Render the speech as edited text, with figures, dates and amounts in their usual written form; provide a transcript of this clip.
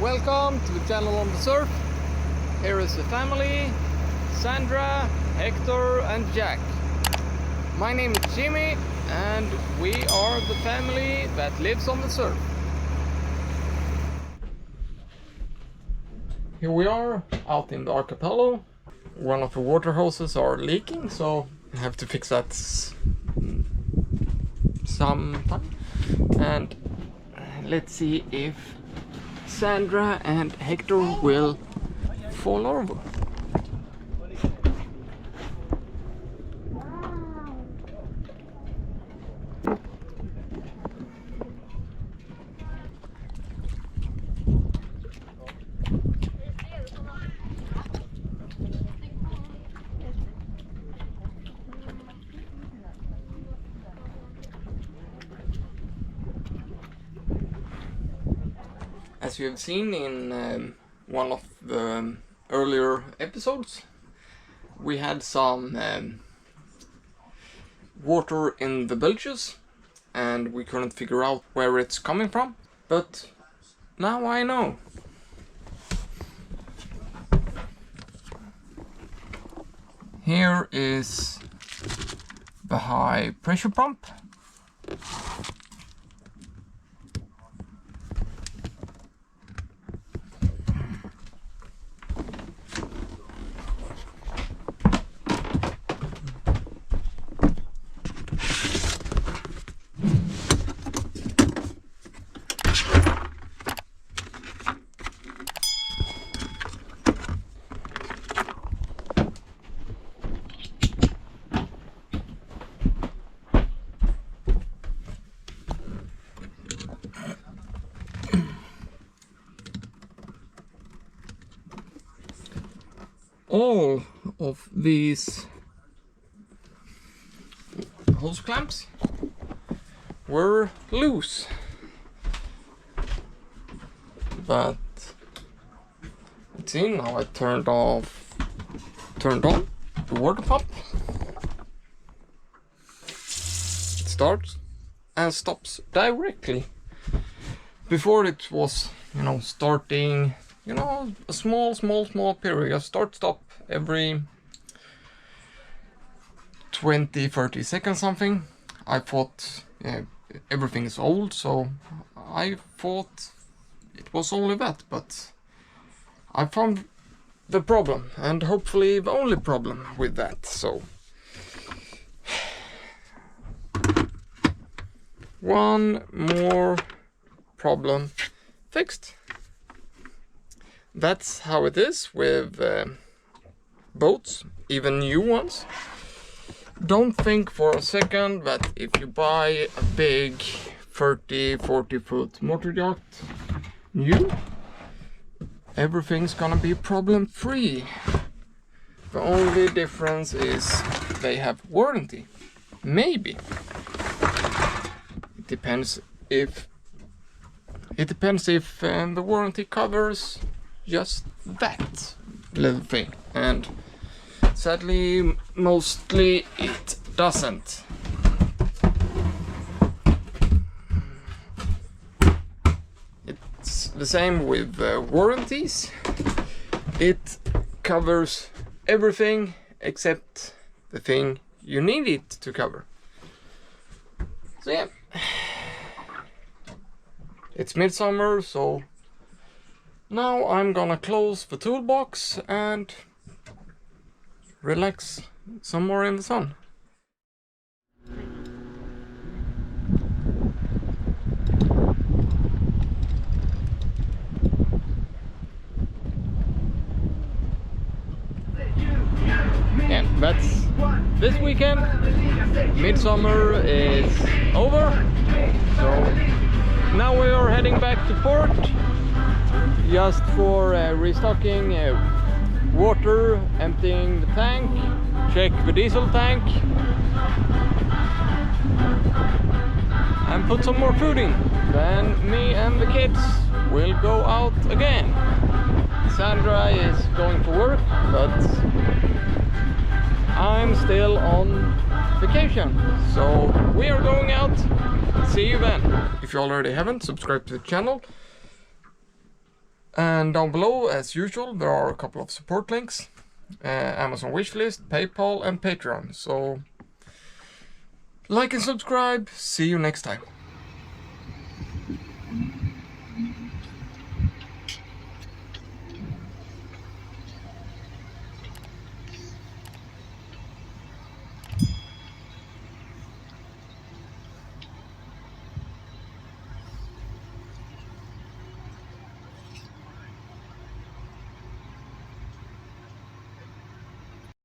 Welcome to the channel on the surf. Here is the family, Sandra, Hector and Jack. My name is Jimmy and we are the family that lives on the surf. Here we are out in the archipelago. One of the water hoses are leaking, so I have to fix that sometime. And let's see if Sandra and Hector will fall over. As you have seen in one of the earlier episodes, we had some water in the bilges and we couldn't figure out where it's coming from, but now I know. Here is the high pressure pump. All of these hose clamps were loose, but let's see, now I turned on the water pump. It starts and stops directly. Before it was, starting, a small period, stop every 20-30 seconds something. I thought everything is old, so I thought it was only that, but I found the problem, and hopefully the only problem with that. So one more problem fixed. That's how it is with boats, even new ones. Don't think for a second that if you buy a big 30-40 foot motor yacht new, everything's gonna be problem free. The only difference is they have warranty. Maybe. It depends if the warranty covers just that little thing, and sadly mostly it doesn't. It's the same with warranties. It covers everything except the thing you need it to cover. So yeah, it's midsummer, so now I'm gonna close the toolbox and relax some more in the sun. Yeah, that's this weekend. Midsummer is over, so now we are heading back to port just for restocking water, emptying the tank, check the diesel tank and put some more food in. Then me and the kids will go out again. Sandra is going for work, but I'm still on vacation, so we are going out. See you then. If you already haven't, subscribe to the channel And down below, as usual, there are a couple of support links. Amazon wishlist, PayPal and Patreon. So like and subscribe. See you next time.